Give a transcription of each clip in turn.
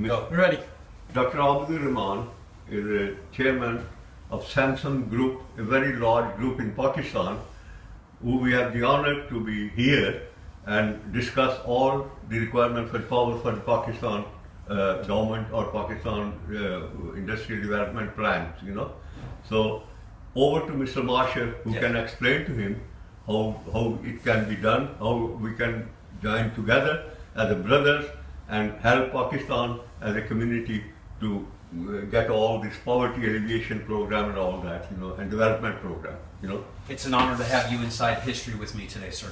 Go. Ready. Dr. Abid Ur Rehman is a chairman of Samsung Group, a very large group in Pakistan, who we have the honor to be here and discuss all the requirements for power for the Pakistan government or Pakistan industrial development plans, So over to Mr. Marshall, who can explain to him how it can be done, how we can join together as a brothers and help Pakistan as a community to get all this poverty alleviation program and all that, and development program, It's an honor to have you inside history with me today, sir.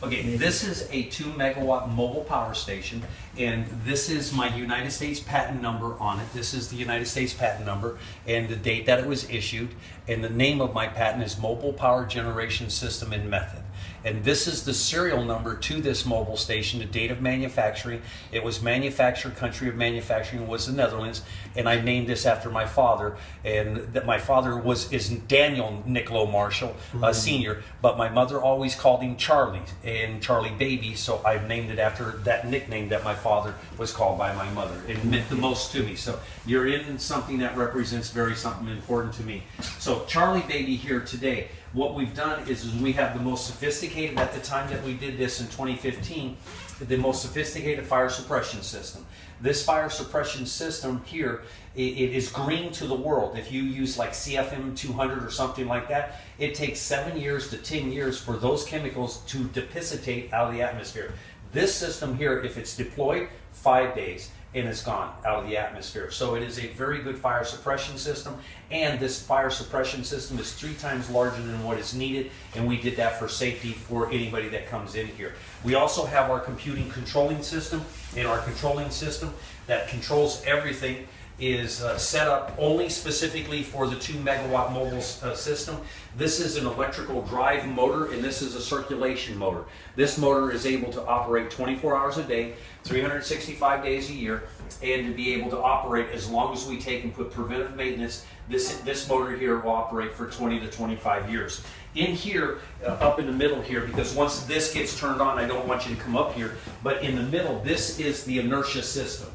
Okay, this is a 2 megawatt mobile power station, and this is my United States patent number on it. This is the United States patent number and the date that it was issued, and the name of my patent is Mobile Power Generation System and Method. And this is the serial number to this mobile station, the date of manufacturing. It was manufactured, country of manufacturing was the Netherlands, and I named this after my father. And that my father is Daniel Niccolo Marshall, Sr., but my mother always called him Charlie, and Charlie Baby, so I've named it after that nickname that my father was called by my mother. It meant the most to me. So you're in something that represents something important to me. So Charlie Baby here today. What we've done is we have the most sophisticated, at the time that we did this in 2015, the most sophisticated fire suppression system. This fire suppression system here, it is green to the world. If you use like CFM 200 or something like that, it takes 7 years to 10 years for those chemicals to dissipate out of the atmosphere. This system here, if it's deployed, 5 days. And it's gone out of the atmosphere. So it is a very good fire suppression system, and this fire suppression system is 3 times larger than what is needed, and we did that for safety for anybody that comes in here. We also have our computing controlling system, and our controlling system that controls everything is set up only specifically for the 2 megawatt mobile system. This is an electrical drive motor, and this is a circulation motor. This motor is able to operate 24 hours a day, 365 days a year, and to be able to operate as long as we take and put preventive maintenance. This motor here will operate for 20 to 25 years. In here, up in the middle here, because once this gets turned on, I don't want you to come up here, but in the middle, this is the inertia system.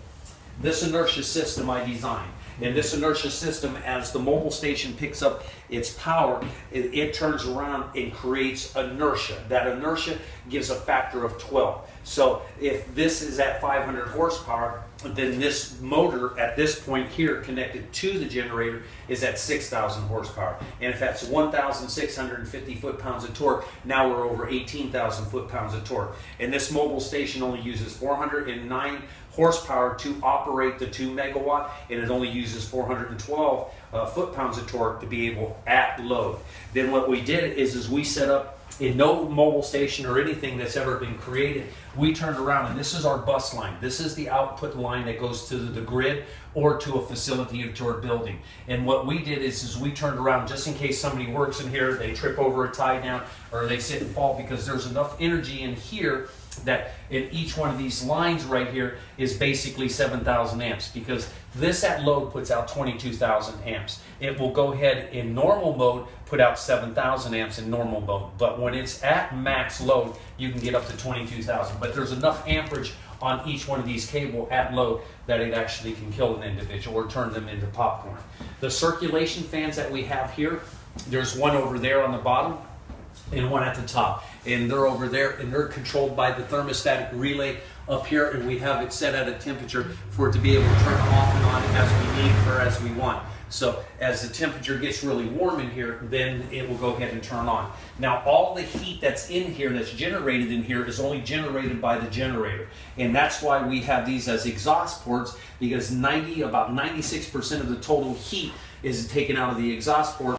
This inertia system I designed. And this inertia system, as the mobile station picks up its power, it turns around and creates inertia. That inertia gives a factor of 12. So if this is at 500 horsepower, then this motor at this point here connected to the generator is at 6,000 horsepower. And if that's 1,650 foot-pounds of torque, now we're over 18,000 foot-pounds of torque. And this mobile station only uses 409 horsepower to operate the 2 megawatt, and it only uses 412 foot-pounds of torque to be able at load. Then what we did is we set up, in no mobile station or anything that's ever been created, we turned around, and this is our bus line. This is the output line that goes to the grid or to a facility or to a building. And what we did is we turned around just in case somebody works in here, they trip over a tie down, or they sit and fall, because there's enough energy in here that in each one of these lines right here is basically 7,000 amps, because this at load puts out 22,000 amps. It will go ahead in normal mode, put out 7,000 amps in normal mode, but when it's at max load, you can get up to 22,000. But there's enough amperage on each one of these cable at load that it actually can kill an individual or turn them into popcorn. The circulation fans that we have here, there's one over there on the bottom and one at the top, and they're over there, and they're controlled by the thermostatic relay up here, and we have it set at a temperature for it to be able to turn off and on as we need or as we want. So as the temperature gets really warm in here, then it will go ahead and turn on. Now all the heat that's in here, that's generated in here, is only generated by the generator. And that's why we have these as exhaust ports, because about 96% of the total heat is taken out of the exhaust port.